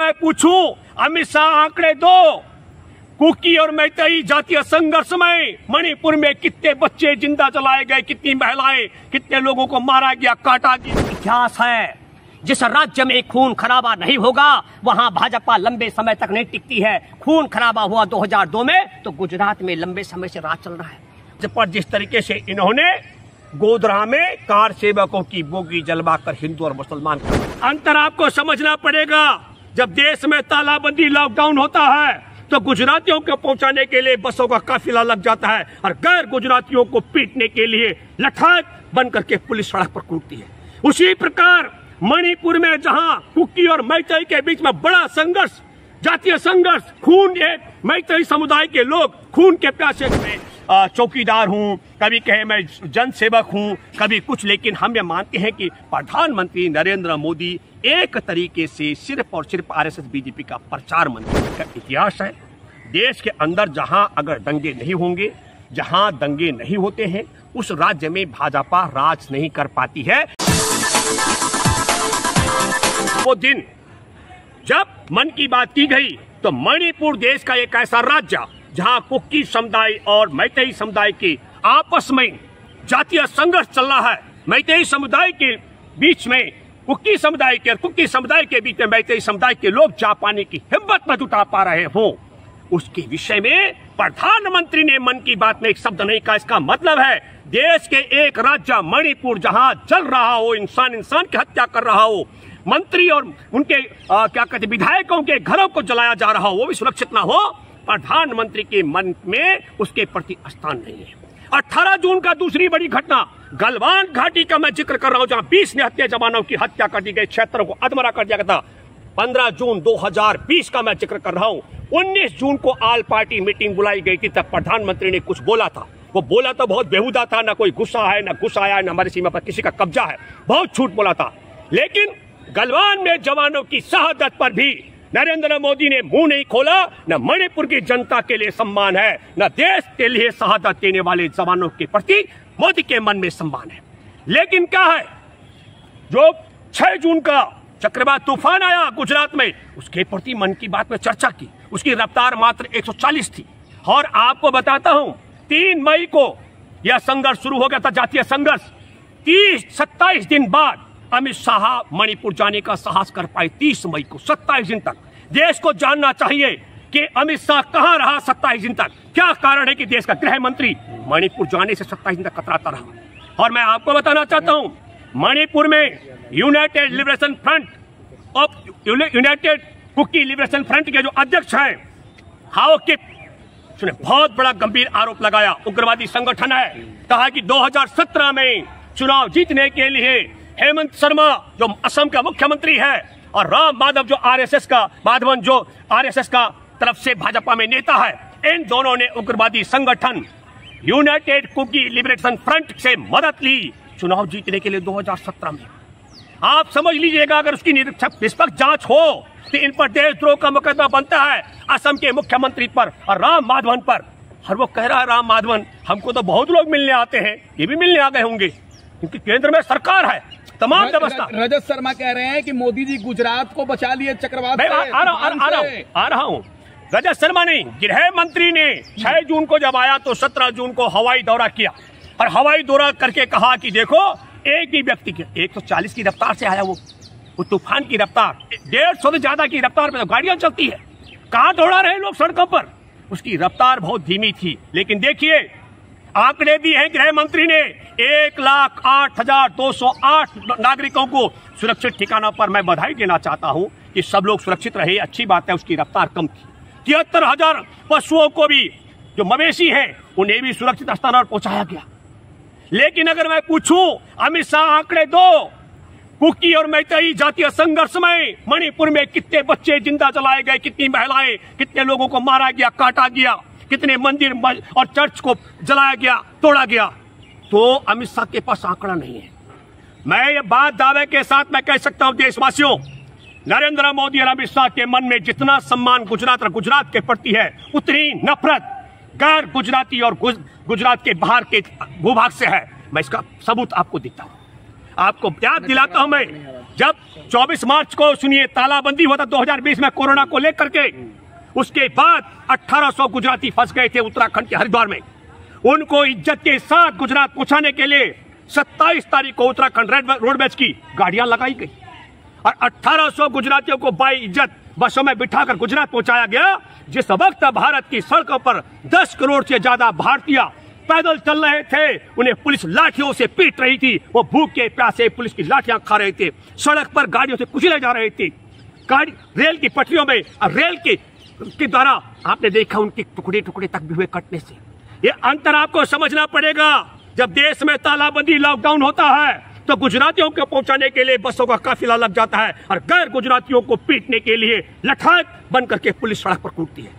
मैं पूछूं, अमित शाह आंकड़े दो। कुकी और मैतेई जातीय संघर्ष में मणिपुर में कितने बच्चे जिंदा जलाए गए, कितनी महिलाएं, कितने लोगों को मारा गया, काटा गया। इतिहास है। जिस राज्य में खून खराबा नहीं होगा वहां भाजपा लंबे समय तक नहीं टिकती है। खून खराबा हुआ 2002 में, तो गुजरात में लंबे समय से राज चल रहा है। पर जिस तरीके से इन्होंने गोधरा में कार सेवकों की बोगी जलवाकर हिंदू और मुसलमान अंतर आपको समझना पड़ेगा। जब देश में तालाबंदी लॉकडाउन होता है तो गुजरातियों को पहुंचाने के लिए बसों का काफिला लग जाता है और गैर गुजरातियों को पीटने के लिए लठाक बन करके पुलिस सड़क पर कूदती है। उसी प्रकार मणिपुर में जहां कुकी और मैतेई के बीच में बड़ा संघर्ष, जातीय संघर्ष, खून, एक मैतेई समुदाय के लोग खून के प्यासे में चौकीदार हूं, कभी कहे मैं जनसेवक हूं, कभी कुछ, लेकिन हम ये मानते हैं कि प्रधानमंत्री नरेंद्र मोदी एक तरीके से सिर्फ और सिर्फ आरएसएस बीजेपी का प्रचार मंत्री का इतिहास है। देश के अंदर जहां अगर दंगे नहीं होंगे, जहां दंगे नहीं होते हैं, उस राज्य में भाजपा राज नहीं कर पाती है। वो दिन जब मन की बात की गई तो मणिपुर देश का एक ऐसा राज्य जहां कुकी समुदाय और मैतेई समुदाय के आपस में जातीय संघर्ष चल रहा है। मैतेई समुदाय के बीच में कुकी समुदाय के और कुकी समुदाय के बीच में मैतेई समुदाय के लोग जा पाने की हिम्मत न जुटा पा रहे हो, उसके विषय में प्रधानमंत्री ने मन की बात में एक शब्द नहीं कहा। इसका मतलब है देश के एक राज्य मणिपुर जहां जल रहा हो, इंसान इंसान की हत्या कर रहा हो, मंत्री और उनके क्या कहते विधायकों के घरों को जलाया जा रहा हो, वो भी सुरक्षित ना हो, प्रधानमंत्री के मन में उसके प्रति स्थान नहीं है। 18 जून का दूसरी बड़ी घटना गलवान घाटी का मैं जिक्र कर रहा हूं, जहां 20 निहत्थे जवानों की हत्या कर दी गई, 76 को अधमरा कर दिया गया था। 15 जून 2020 का मैं जिक्र कर रहा हूं। 19 जून को ऑल पार्टी मीटिंग बुलाई गई थी, तब प्रधानमंत्री ने कुछ बोला था। वो बोला तो बहुत बेहुदा था, ना कोई गुस्सा है, ना गुस्सा आया, ना हमारी सीमा पर किसी का कब्जा है, बहुत झूठ बोला था। लेकिन गलवान में जवानों की शहादत पर भी नरेंद्र मोदी ने मुंह नहीं खोला। न मणिपुर की जनता के लिए सम्मान है, न देश के लिए शहादत देने वाले जवानों के प्रति मोदी के मन में सम्मान है। लेकिन क्या है, जो 6 जून का चक्रवात तूफान आया गुजरात में, उसके प्रति मन की बात में चर्चा की। उसकी रफ्तार मात्र 140 थी। और आपको बताता हूं, 3 मई को यह संघर्ष शुरू हो गया था, जातीय संघर्ष। 27 दिन बाद अमित शाह मणिपुर जाने का साहस कर पाए। 30 मई को 27 दिन तक देश को जानना चाहिए कि अमित शाह कहां रहा 27 दिन तक। क्या कारण है कि देश का गृह मंत्री मणिपुर जाने से 27 दिन तक कतराता रहा। और मैं आपको बताना चाहता हूं, मणिपुर में United Liberation Front of United Kuki Liberation Front के जो अध्यक्ष हैं हाओ किप, उसने बहुत बड़ा गंभीर आरोप लगाया। उग्रवादी संगठन है। कहा कि 2017 में चुनाव जीतने के लिए हेमंत शर्मा जो असम का मुख्यमंत्री है और राम माधव जो आरएसएस का तरफ से भाजपा में नेता है, इन दोनों ने उग्रवादी संगठन यूनाइटेड कुकी लिबरेशन फ्रंट से मदद ली चुनाव जीतने के लिए 2017 में। आप समझ लीजिएगा, अगर उसकी निष्पक्ष जांच हो तो इन पर देशद्रोह का मुकदमा बनता है, असम के मुख्यमंत्री पर और राम माधवन पर। और वो कह रहा है राम माधवन, हमको तो बहुत लोग मिलने आते हैं, ये भी मिलने आ गए होंगे क्योंकि केंद्र में सरकार है, तमाम व्यवस्था। रजत शर्मा कह रहे हैं कि मोदी जी गुजरात को बचा लिए चक्रवात से। आ रहा हूँ। रजत शर्मा नहीं, गृह मंत्री ने 6 जून को जब आया तो 17 जून को हवाई दौरा किया और हवाई दौरा करके कहा कि देखो, एक भी व्यक्ति की 140 की रफ्तार से आया वो तूफान की रफ्तार, 150 से ज्यादा की रफ्तार में तो गाड़ियां चलती है, कहां दौड़ा रहे लोग सड़कों पर। उसकी रफ्तार बहुत धीमी थी। लेकिन देखिए, आंकड़े दिए हैं गृह मंत्री ने, 1,08,208 नागरिकों को सुरक्षित ठिकानों पर। मैं बधाई देना चाहता हूं कि सब लोग सुरक्षित रहे, अच्छी बात है। उसकी रफ्तार कम थी। 73,000 पशुओं को भी, जो मवेशी हैं, उन्हें भी सुरक्षित स्थान पर पहुंचाया गया। लेकिन अगर मैं पूछूं, अमित शाह आंकड़े दो। कुकी और मैतेई जातीय संघर्ष में मणिपुर में कितने बच्चे जिंदा जलाए गए, कितनी महिलाएं, कितने लोगों को मारा गया, काटा गया, कितने मंदिर और चर्च को जलाया गया, तोड़ा गया, तो अमित शाह के पास आंकड़ा नहीं है। मैं ये बात दावे के साथ मैं कह सकता हूं देशवासियों, नरेंद्र मोदी और अमित शाह के मन में जितना सम्मान गुजरात और गुजरात के प्रति है, उतनी नफरत गैर गुजराती और गुजरात के बाहर के भूभाग से है। मैं इसका सबूत आपको देता हूं। आपको याद दिलाता हूं मैं जब 24 मार्च को सुनिए तालाबंदी हुआ था 2020 में कोरोना को लेकर के, उसके बाद 1800 गुजराती फंस गए थे उत्तराखंड के हरिद्वार में। उनको इज्जत के साथ गुजरात पहुंचाने के लिए 27 तारीख को उत्तराखंड रोडवेज की गाड़ियां लगाई गई और 1800 गुजरातियों को बाई इज्जत बसों में बिठाकर गुजरात पहुंचाया गया। जिस वक्त भारत की सड़कों पर 10 करोड़ से ज्यादा भारतीय पैदल चल रहे थे, उन्हें पुलिस लाठियों से पीट रही थी, वो भूखे प्यासे पुलिस की लाठियां खा रहे थे, सड़क पर गाड़ियों से कुचले जा रहे थे, गाड़ी रेल की पटरियों में रेल के द्वारा आपने देखा उनके टुकड़े टुकड़े तक भी हुए कटने से। ये अंतर आपको समझना पड़ेगा। जब देश में तालाबंदी लॉकडाउन होता है तो गुजरातियों को पहुंचाने के लिए बसों का काफिला लग जाता है और गैर गुजरातियों को पीटने के लिए लठाक बन करके पुलिस सड़क पर कूदती है।